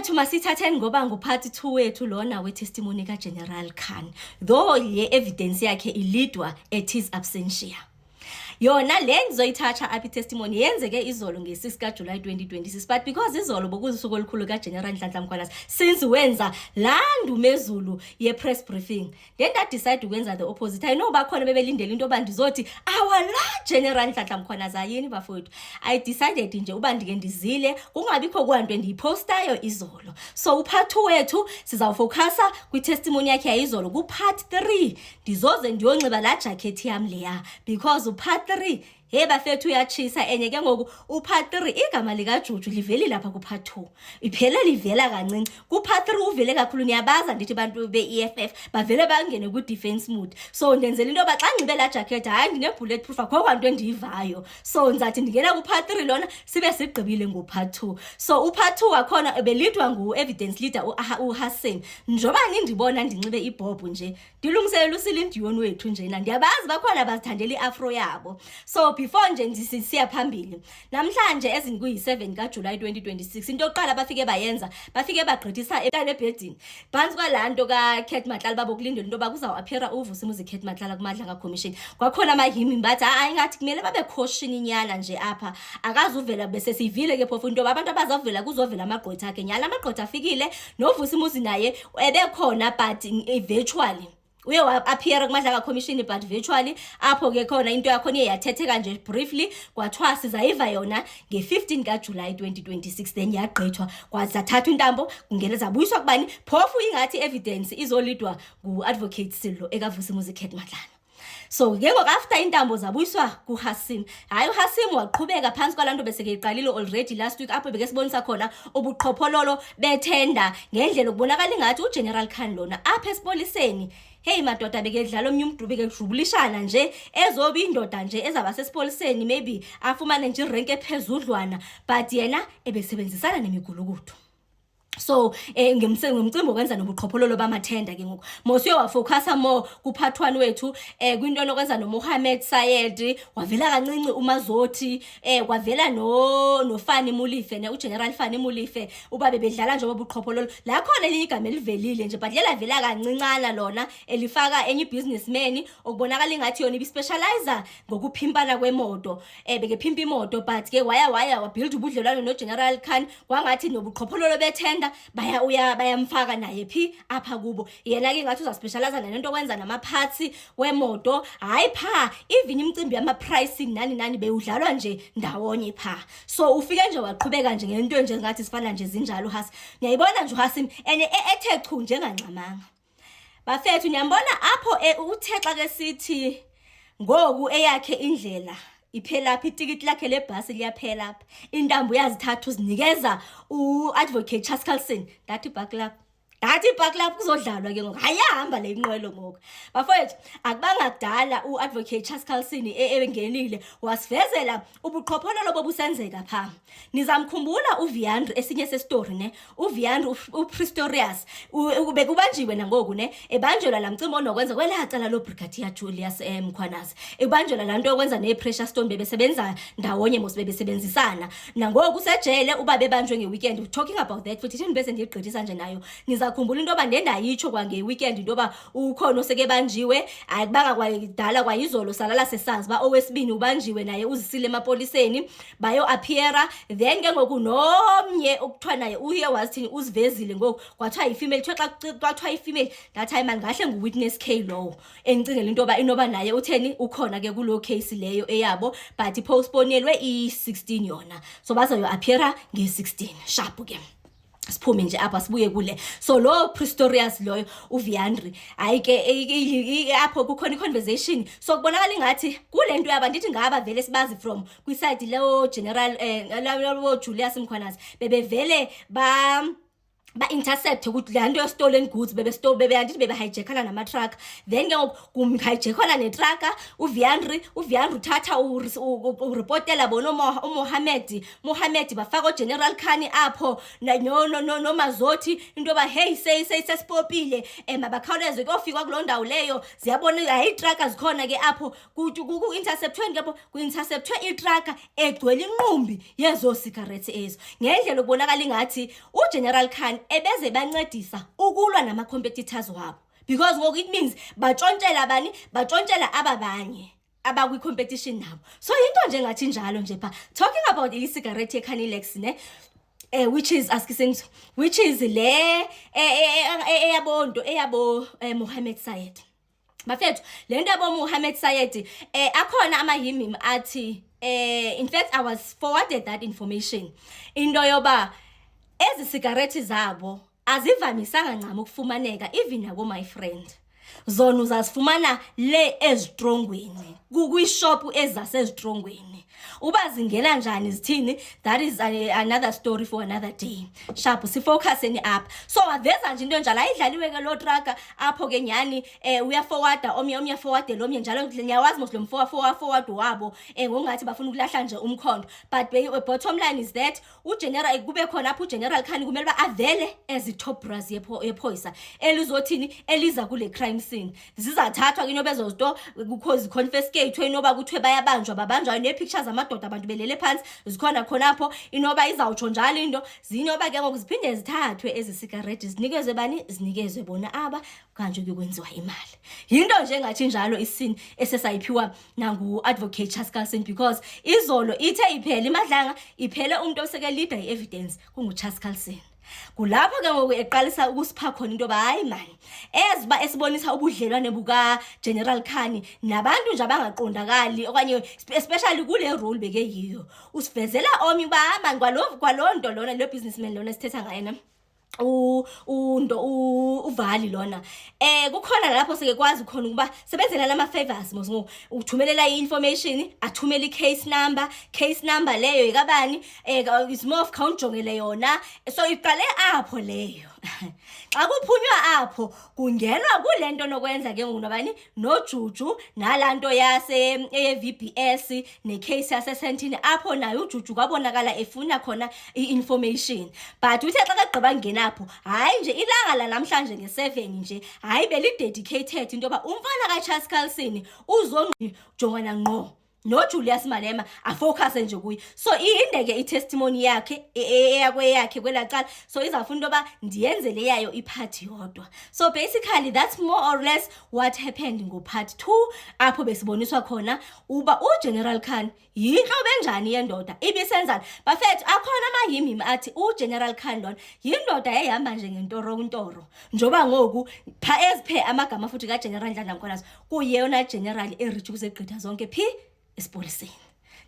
bafethu masithatheni ngoba ngupart 2 wethu lona wetestimony kaGeneral Khan, though le evidence yakhe ilidwa at his absentia. Yona le ngizoyithatha apha testimony yenzeke izolo nge6 kaJuly 2026, but because izolo bokusuku olukhulu kaGeneral Nhlanhla Mkhwanazi since wenza la ndumezulu ye press briefing, then I decide ukwenza the opposite. I know bakhona bebelindele into oba ndizothi awala General Nhlanhla Mkhwanazi ayini bafowethu. I decided nje uba ndike ndizile kungabikho kwanto endiyipostayo izolo. So upart 2 wethu sizawufocusa kwi-testimony yakhe yayizolo ku-part 3 ndizoze ndiyonxiba la jacket yam leya because upart 3 hey bafethu uyachisa enye ke ngoku upart 3 igama lika Juju liveli lapha kupart 2 iphela livela kancinci kupart 3 uvele kakhulu niyabaza ndithi bantu be-EFF bavele bangene ku defense mode. So ndenzela into abaxa ngibe la jacket hayi ndine bulletproof akho kwanto endiyivayo, so ngizathi ndingena kupart 3 lona sibe sigqibile ngopart 2. So upart 2 wakhona ebelidwa ngu evidence leader uHasim. Njoba ngindibona ndinxibe ibhobhu nje ndilungiselela usilindiyoni wethu njena ndiyabazi bakhona bazithandela iafro yabo. So before nje ndisiya phambili namhlanje ezingkuyi7 kaJuly 2026 into oqala bafike bayenza bafike bagqithisa etane bedini phansi kwalanto kaKhet Matlala babokulindela into bakuzaw appeara uVusimuzi Khet Matlala kuMadlanga Commission. Kwakhona amahimi bathi hayi ngathi kumele babe caution inyana nje apha akazuvela bese sivile ke phofu into abantu abazavela kuzovela amagqwetha akhe nyala amagqwetha afikile noVusimuzi naye ebekhona but virtually uye appear kuMadlanga Commission but virtually apho ke khona into yakho niyathetheka nje briefly kwathiwa sizayiva yona nge15 kaJuly 2026 then yagqithwa kwazathathwa intambo kungena zabuyiswa kubani phofu ingathi evidence izolidwa nguadvocate Sillo ekaVusimuzi Khet Matlala. So ngeke after intambo zabuyiswa kuHasim hayi uHasim waqhubeka phansi kwalanto bese ke iqalile already last week apho beke sibonisa khona ubuqhophololo bethenda ngendlela ukubonakala ingathi uGeneral Khan lona apha esipoliseni hey madoda beke dlala omnye umntu beke kudlubulishana nje ezoba indoda nje ezaba sesipoliseni maybe afumane nje irank ephezudlwana but yena ebesebenzisana nemigulukudu. So ngumcimbi okwenza nobuqhophololo bamathenda ke ngoku mosiyo wafocusa more kupart 1 wethu kwinto nokwenza noMohammed Sayed wavela kancinci uMazothi kwavela no Fani Mulife ne uGeneral Fani Mulife uba bebedlala nje obuqhophololo la khona elinye igama elivelile nje but lela vela kancincana lona elifaka enye businessman okubonakala ingathi yona ibispecializer ngokuphimpana kwemoto beke phimpa imoto but ke waya build ubudlelwano noGeneral Khan kwangathi nobuqhophololo bethenda bayamfaka naye phi apha kubo yena ke ngathi uzaspecialize nento okwenza namaparts wemoto hayi pha even imicimbi yama pricing nani bewudlalwa nje ndawonye pha. So ufike nje waqhubeka nje ngento nje ngathi sifana nje zinjalo Hasim ngiyayibona nje uHasim ethe chu njengangxamanga bafethu niyambona apho uthexa ke sithi ngoku eyakhe indlela iphela apha itikiti lakhe lebhasi liyaphela apha intambo yazithathu zinikeza uadvocate Chaskalson dathi backup kuzodlalwa ke ngoku hayahamba le inqwelo ngoku bafowethu akubanga kudala uadvocate Chaskalson engenile wasivezela ubuqhophololo bobusenzeka pha. Nizamkhumbula uViandri esinye sestory ne uViandri uPrestorius ubekubanjiwe nangoku ne ebanjelwa lamcimbi onokwenza kwelacala lo Brigadier Julius Mkhwanazi ebanjelwa lanto yokwenza nePressure Stone bebesebenza ndawonye mosebebesebenzisana nangoku usejele uba bebanjwe ngeweekend talking about that futhi thini bese ndiyigqithisa nje nayo nizakhumbula into oba ndendayitsho kwangeweekend into oba ukhona oseke banjiwe akubanga kwayidala kwayizolo salala sesazi ba owesibini ubanjiwe naye uzisile emapoliseni bayo appeara then ke ngoku nomnye okuthiwa naye uye wathi uzivezile ngoku kwathiwa ifemale xa kwathiwa ifemale that time ngahle nguwitness K law engicingela into oba inoba naye utheni ukhona ke kulo case leyo eyabo but postponelwe i16 yona so bazayo appeara nge16 sharp ke siphume nje apha sibuye kule. So lo Prestorius loyo uViandri ayike apho kukhona iconversation so kubonakala ingathi kulento yaba ndithi ngaba vele sibazi from kwiside leyo General lo Julius Mkhwanazi bebevele ba-intercept ukuthi le nto yo-stolen goods andithi bebehijackana nama-truck. Then ke ngoku kumhijackwana netrucka, uViandri uthatha uripotela bona uMohammed bafaka uGeneral Khan apho noMazothi into yoba hey sesipopile mabakhawuleze kuyofika kuloo ndawo leyo. Ziyabona hayi iitrucka zikhona ke apho ku-interceptweni ke apho ku-interceptwe itrucka egcwele inqumbi yezo cigarettes ezo. Ngendlela okubonakala ingathi uGeneral Khan ebeze bancedisa ukulwa nama-competitors wabo, because ngoku it means batshontshela ababanye abakwi-competition nabo. So into nje ngathi njalo nje pha talking about i-cigarette ye-Canilex ne which is le eyabo Mohammed Sayed. Bafethu le nto yabo Mohammed Sayed akhona amahimim athi in fact I was forwarded that information into yoba ezi cigarette zabo azivamisanga ncam ukufumaneka even nabo my friend. Zona uzazifumana le ezitrongweni kwi-shop ezasezitrongweni. Uba zingena njani zithini, that is another story for another day. Sharp sifocuseni apha. So aveza nje into enjalo ayidlaliwe ke lo trucker apho ke nyani uyaforwarda omnye forwardela omnye njalo ngiyawazi mos lo forward wabo ngokungathi bafuna ukulahla nje umkhondo. But bottom line is that uGeneral kube khona apho uGeneral Khan kumele ba avele as i-top brass yephoyisa elizothini eliza kule crime scene. Zizathathwa ke inoba ezozinto because confiscate inoba kuthiwe babanjwa ne-pictures amadoda abantu belele phansi zikhona khonapho inoba izawutsho njalo into zinoba ke ngoku ziphinde zithathwe ezi cigarettes zinikezwe bani zinikezwe bona aba kanje kuyokwenziwa imali. Yinto nje ngathi njalo isini esesayiphiwa nangu-advocate Charles Carlson, because izolo ithe iphele imadlanga iphele umuntu oseke leader i-evidence kungu-Charles Carlson. Kulapho ke ngoku eqalisa ukusipha khona into yoba hayi mani eziba esibonisa ubudlelwane buka-General Khan nabantu nje abangaqondakali okanye especially kule role beke yiyo. Usivezela omnye uba mani kwaloo nto lona lo businessman lona sithetha ngaye na uvali lona kukhona lapho seke kwazi khona ukuba sebenzela lama favors mos ngo uthumelela i-information athumela i-case number leyo ikabani is more of count jongele yona. So iqale apho leyo xa kuphunywa apho kungenwa kule nto nokwenza ke ngoku nabani noJuju nalanto yase VBS necase yasesentini apho nayo uJuju kwabonakala efuna khona i-information. But uthe xa kagqiba ngena apho hayi nje ilanga la namhlanje nge7 nje hayi belidedicated into yoba umfana kaCharles Carlson uzongijongana ngqo noJulius Malema afocus nje kuye. So indeke i-testimony yakhe yakhe kwelaqala so izafuna into yoba ndiyenzele yayo ipart yodwa. So basically that's more or less what happened ngo-part 2 apho besiboniswa khona uba uGeneral Khan yinhlobo enjani yendoda ibisenzani. Bafethu akhona amahimim athi uGeneral Khan lona yindoda eyahamba nje ngentoro njoba ngoku pha eziphe amagama futhi kaGeneral Ndlandla Mkhwanazi kuyeyona general erich kuzegqitha zonke phi esipoliseni.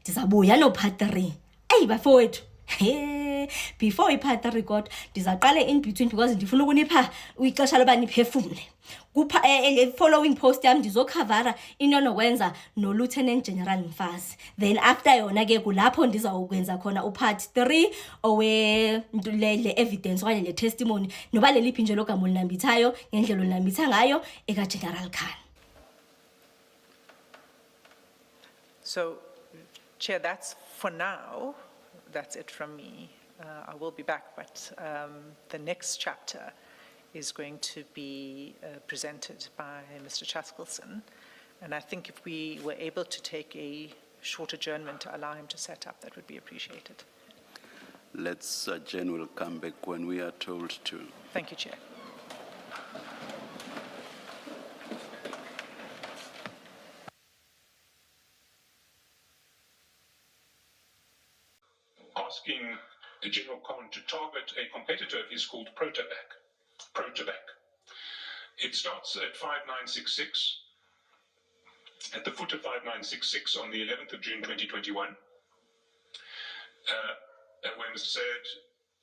Ndizabuya no-part 3 bafowethu before i-part 3 kodwa ndizaqale in between because ndifuna ukunipha ixesha loba niphefumle kupha following post yami ndizokhavara into nokwenza no-Lieutenant General Mfazi. Then after yona ke kulapho ndizawukwenza khona u-part 3 le evidence okanye le testimony noba leliphi nje logama olinambithayo ngendlela olinambitha ngayo eka-General Khan. So, Chair, that's for now. That's it from me. I will be back, but the next chapter is going to be presented by Mr. Chaskelson. And I think if we were able to take a short adjournment to allow him to set up, that would be appreciated. Let's adjourn. We'll come back when we are told to. Thank you, Chair. Asking the General Khan to target a competitor of his called Protobac. It starts at 5966, at the foot of 5966 on the 11th of June 2021, where Mr. Sayed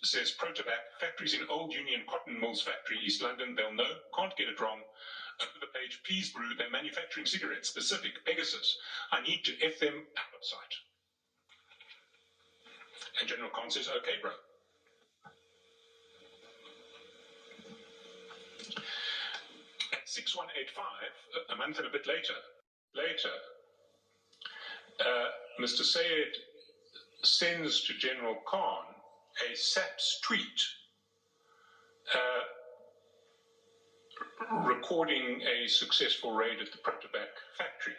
says Protobac, factories in Old Union Cotton Mills Factory, East London, they'll know, can't get it wrong. Over the page, please brew, they're manufacturing cigarettes, Pacific, Pegasus. I need to F them outside. And General Khan says, okay, bro. 6185, a month and a bit later, Mr. Sayed sends to General Khan a SAPS tweet recording a successful raid at the Protobac factory.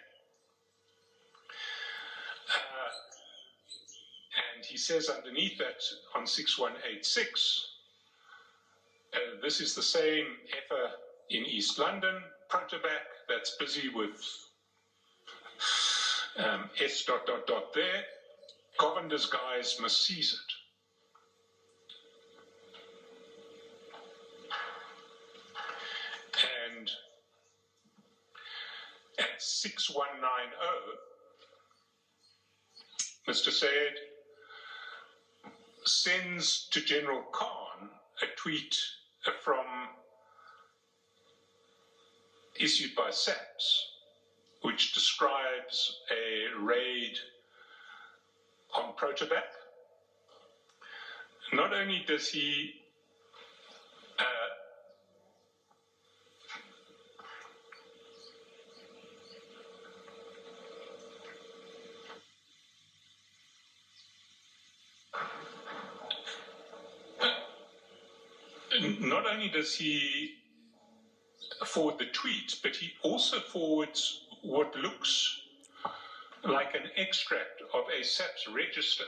And he says underneath that on 6186, this is the same effer in East London, Protobac, that's busy with S ... there. Govinder's guys must seize it. And at 6190, Mr. Sayed sends to General Khan a tweet from issued by SAPS, which describes a raid on Protobac. Not only does he forward the tweet, but he also forwards what looks like an extract of a SAPS register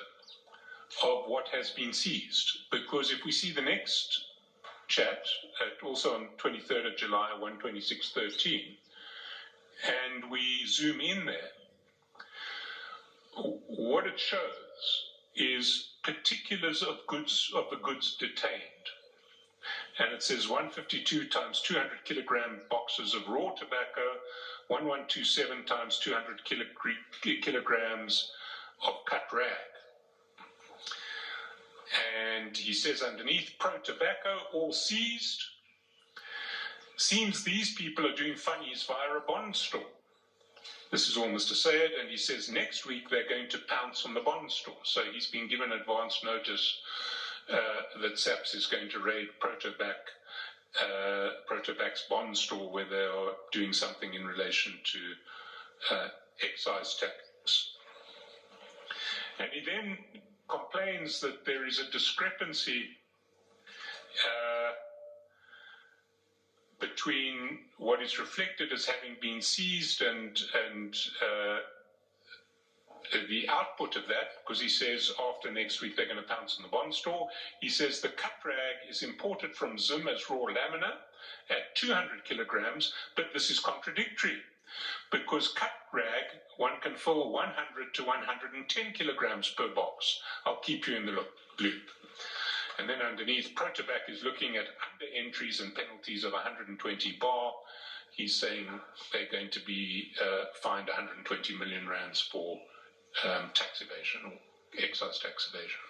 of what has been seized. Because if we see the next chat, also on 23rd of July, 12613, and we zoom in there, what it shows is particulars of the goods detained. And it says 152 times 200 kilogram boxes of raw tobacco, 1127 times 200 kilograms of cut rag. And he says underneath, pro tobacco, all seized. Seems these people are doing funnies via a bond store. This is all Mr. Sayed, and he says next week they're going to pounce on the bond store. So he's been given advance notice that SAPS is going to raid Protobac's bond store, where they are doing something in relation to excise tax. And he then complains that there is a discrepancy between what is reflected as having been seized and the output of that, because he says after next week they're going to pounce on the bond store. He says the cut rag is imported from Zim as raw lamina at 200 kilograms, but this is contradictory, because cut rag, one can fill 100 to 110 kilograms per box. I'll keep you in the loop. And then underneath, Protobac is looking at under entries and penalties of 120 bar. He's saying they're going to be fined 120 million rands for tax evasion or excise tax evasion.